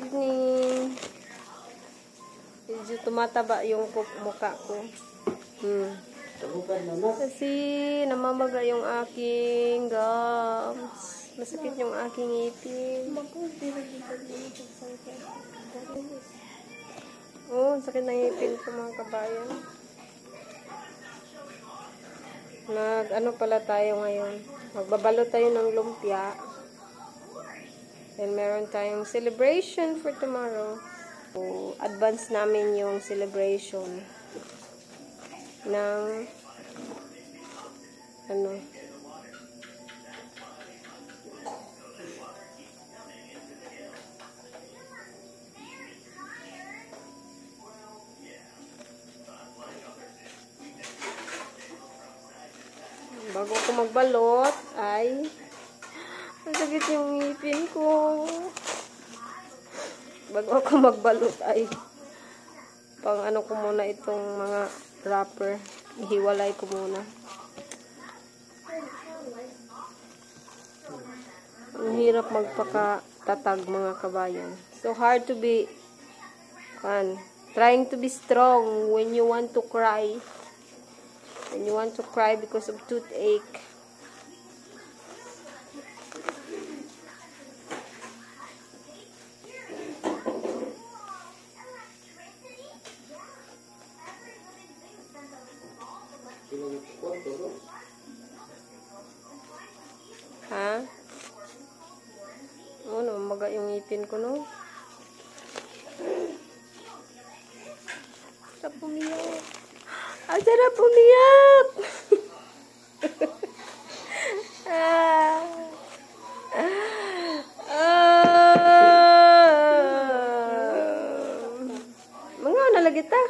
evening. Medyo tumataba yung mukha ko. Kasi namamaga yung aking gums. Masakit yung aking ngipin. Oh, sakit ng ngipin ko mga kabayan. Ano pala tayo ngayon? Magbabalo tayo ng lumpia. And meron tayong celebration for tomorrow. So, advance namin yung celebration ng bago ko magbalot ay masakit yung ngipin ko. Bago ako magbalot ay pang ano ko muna itong mga wrapper. Ihiwalay ko muna. Ang hirap magpakatatag mga kabayan. So hard to be trying to be strong when you want to cry. When you want to cry because of toothache. Ha? Ano, maga yung ngipin ko, no? Sarap umiyak. Sarap umiyak! Mga nalagi ta?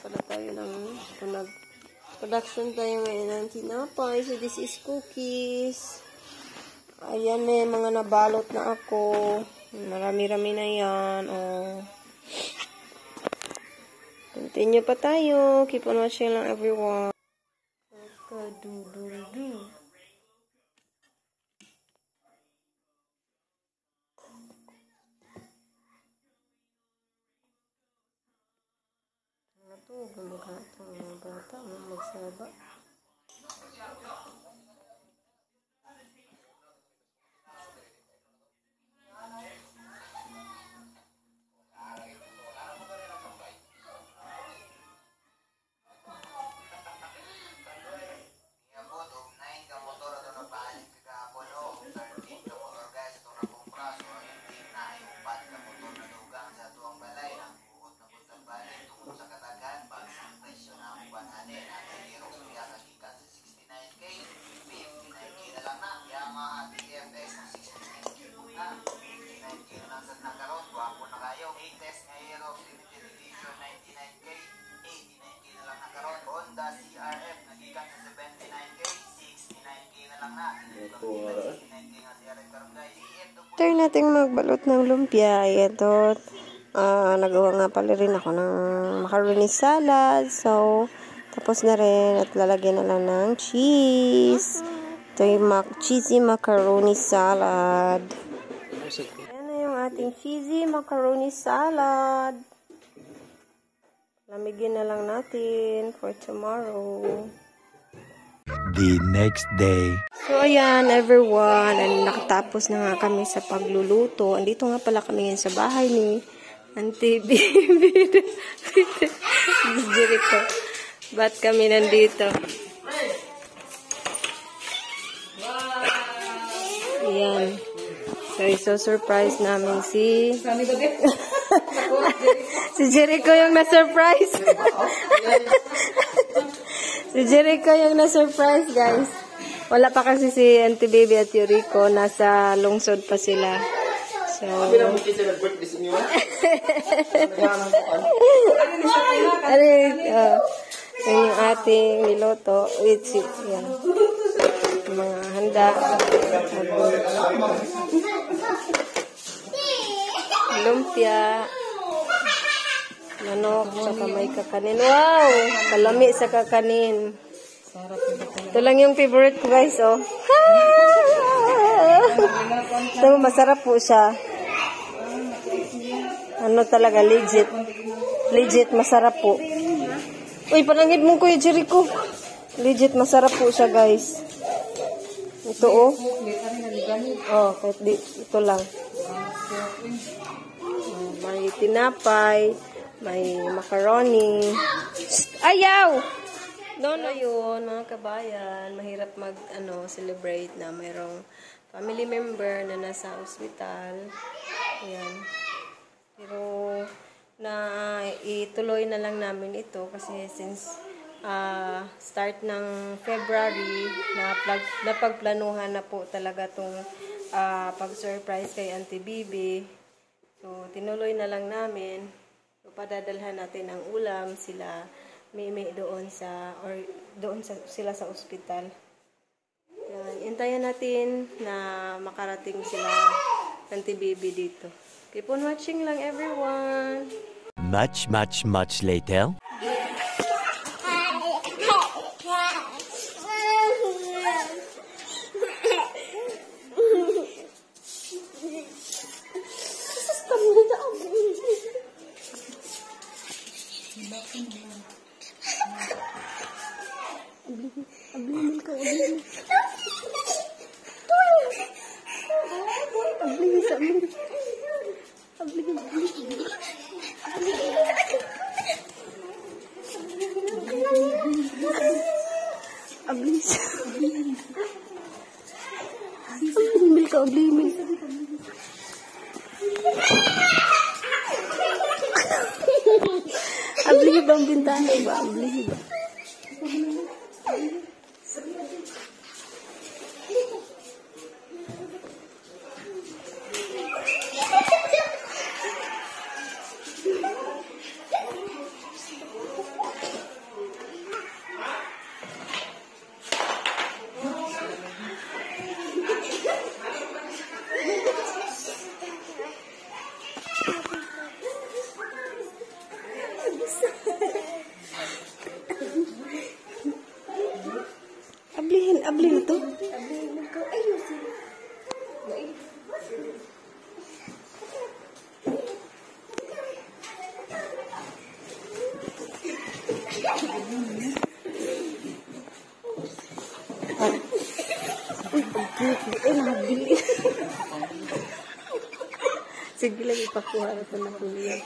Para tayo ng production tayo ngayon ng tinapay. So this is cookies. Ayan eh, mga nabalot na ako. Marami-rami na yan. Oh. Continue pa tayo. Keep on watching lang everyone. Kadu-du-du. Ano to? Gumagata mga bata. Magsaba. Turn natin magbalot ng lumpia. Ito, nagawa nga pala rin ako ng macaroni salad. So, tapos na rin at lalagyan na lang ng cheese. Ito yung cheesy macaroni salad. Ayan na yung ating cheesy macaroni salad. Lamigin na lang natin for tomorrow. The next day. So, ayan, everyone. Nakatapos na nga kami sa pagluluto. Andito nga pala kami ngayon sa bahay ni Auntie Bibi. Jericho. Ba't kami nandito? Ayan. So, surprise namin si Jericho yung na-surprise. Si Jericho yung na-surprise, guys. Wala pa kasi si Auntie Baby at Yuriko. Nasa lungsod pa sila. So, yung ating niloto. Yan. Mga handa. Lumpia. Manok, saka may kakanin. Wow! Kalami sa kakanin. Ito lang yung favorite ko, guys, oh. Ito, masarap po siya. Ano talaga, legit. Legit, masarap po. Uy, panangid mo, Kuya Jericho. Legit, masarap po siya, guys. Ito, oh. Oh, kahit di, ito lang. May tinapay, may macaroni. Ayaw! Doon yun, mga kabayan, mahirap celebrate na mayroong family member na nasa ospital. Ayan. Pero, ituloy na lang namin ito kasi since start ng February, napagplanuhan na po talaga itong pag-surprise kay Auntie Bibi. So, tinuloy na lang namin. So, padadalhan natin ang ulam sila Mimi doon sila sa ospital. Yan. Intayan natin na makarating sila Auntie Bibi dito. Keep on watching lang, everyone. Much later. Abli ba ang bintana ba? Abli ba? Ablin to. Sige lang ipakuha ko na kuliyan.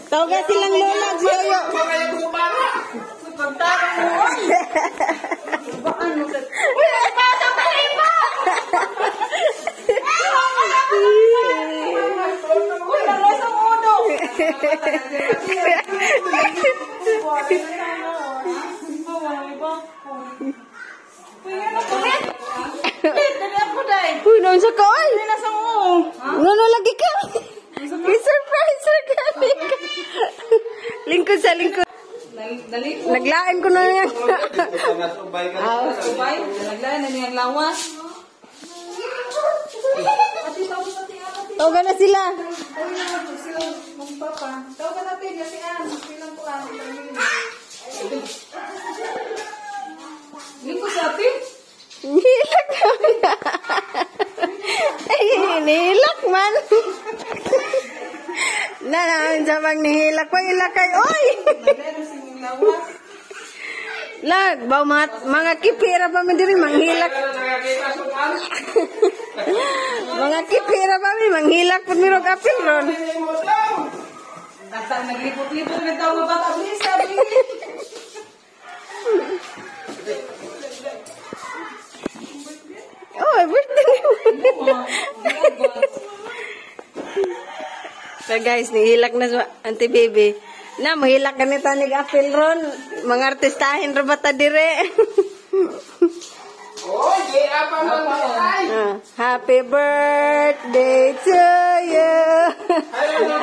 Tawag silang lola, Joyo. Uy, noon sa kaon. Nono lagi ka. I-surprise ka. Lingkod sa lingkod. Naglain ko na yan. Subay. Naglain na niyang lawas. Tawagan na sila. Tawagan natin si Ann. Silang po Ann. Lingkod sa atin? Nihilak naman. Ay, nihilak man. Namin sa pag nihilak pa ilakay. Oy! Lag, ba mga kipira pa man diri manghilak. Mga kipira pa mi manghilak pud mi rog apil ron. Datang naglipot-lipot na daw bata bisa. Oh, birthday. So guys, nihilak na sa Auntie Baby. Na, mahilak ka nito nag-apil ron. Mga artistahin ro bata dire. Oh, apa mo Happy birthday to you.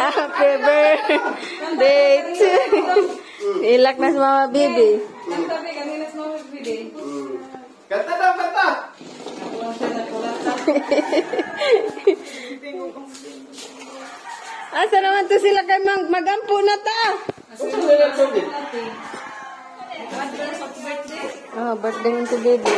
Happy birthday to you. Hilak na sa Mama Baby. Kanta, kanina sa mga bibili. Kata daw, kata. Asa naman to sila kay magampo na ta? Oh, birthday mo to Baby.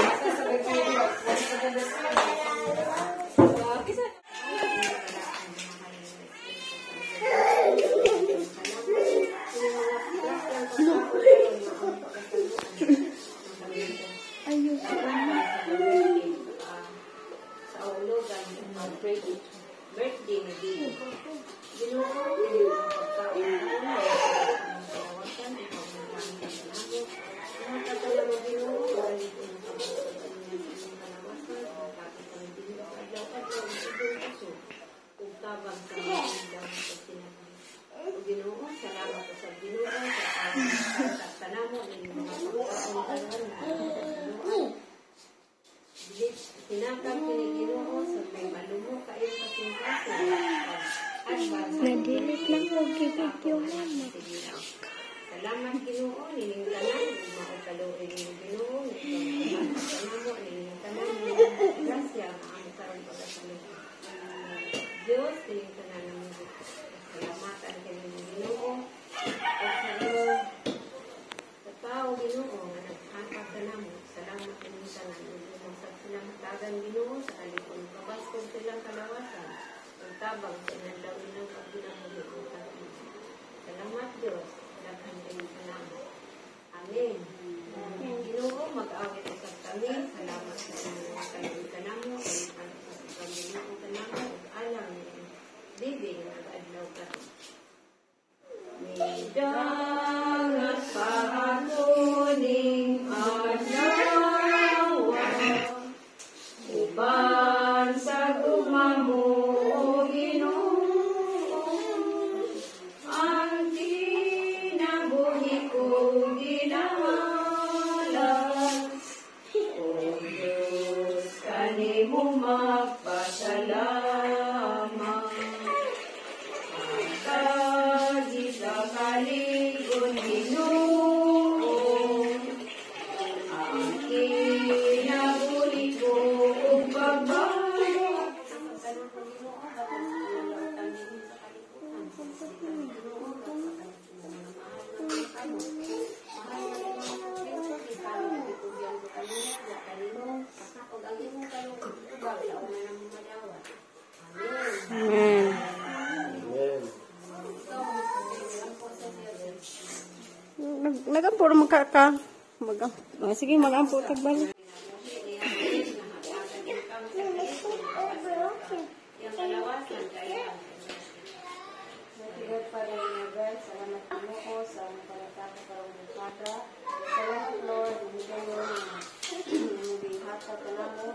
Nadilit lang ko gibidyo mama. Salamat Ginoo nining tanan mao kaluoy ning Ginoo namo nining tanan grasya ang karon pagkasalig. Diyos nining tanan namo salamatan kini Ginoo sa tao Ginoo nga naghatag kanamo salamat nining tanan sa salamatan Ginoo sa alipon kabaskon silang kalawasan tabang sa nandawin ng pagdinamuli ng tanan. Salamat Diyos. Daghan kayo salamat. Amen. Ginoo, mag-awit sa kami. Salamat sa inyong kayo kanamo. Salamat sa inyong kanamo. Alam niyo. Bibi, nag-adlaw ka. Midangat pahatuning adlaw. Uban sa gumamo. Amen. Nagampo naman ka. Sige, magampo tagbalik. Salamat Ginoo sa palataka karong umaga. Salamat Lord, bigyan mo ng bihata kanamo.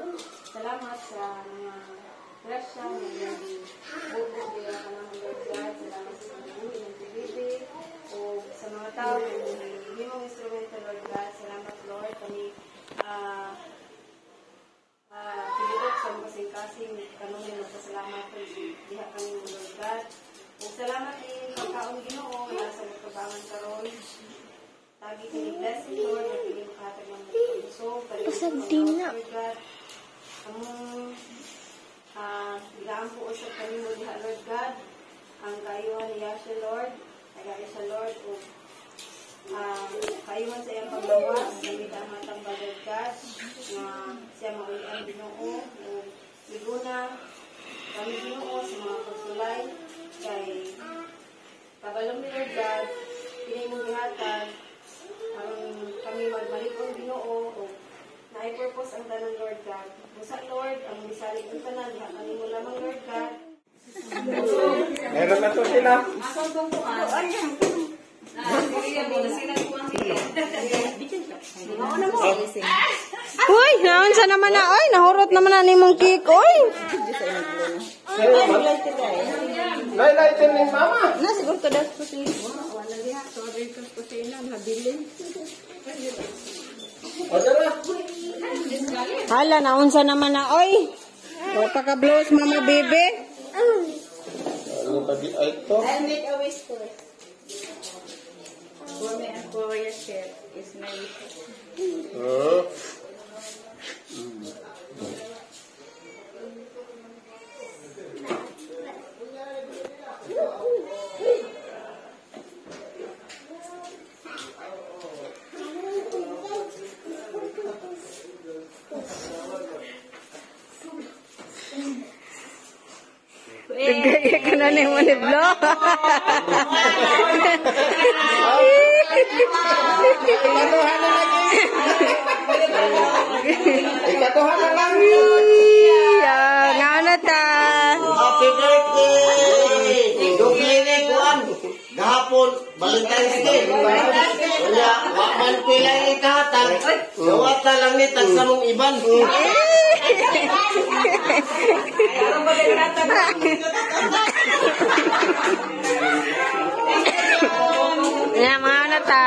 Salamat sa mga grasya na bugo diya kanamo Lord God. Salamat sa buhay ng Bibi o sa mga tao na himong instrumento Lord God. Salamat Lord kami pinilot sa mga kasing-kasing kanunay magpasalamat ko diha kami Lord God. Salamat din pagkaon Ginoo na sa pagkabangan karon. Tagi kini blessing Lord na pili makatag ng puso Usab din na. Among bilaan po usab kami mo diha Lord God. Ang kayuhan niya siya Lord. Tagay siya Lord o kayuhan sa iyang paggawas. Gamit ang matang Lord God na siya maulian Ginoo o liguna kami Ginoo sa mga pagsulay kay kabalong ni Lord God, pinay mong gihatan, kami magmalikong Ginoo o na-purpose ang tanan Lord God. Musa Lord, ang bisalig ang tanan, kami mo lamang Lord God. Meron na to sila. Asal kong kuhan. Sige mo, nasinan ko ang sige. Uy, naon sa naman na. Uy, nahurot naman na ni mong cake. Uy. Sa'yo man. Lay-lay ni mama. Na, siguro to daw po siya. Wala liha, sorry sa kusina, nabilin. O, tara. Hala, naunsa naman na, oy. O, paka-blows, mama, bebe. Ano tadi ay ito? I'll make a wish first. For me and for your chef is my wish. Gaya ka na ni mo ni Blo. Ikatuhan na lang. Nga na ta. Happy birthday! Dugli kuan. Gahapon, Valentine's Day. Kaya, waman ko lang ikahatag. Gawata lang ni tagsamong iban. Nga, mga na ta.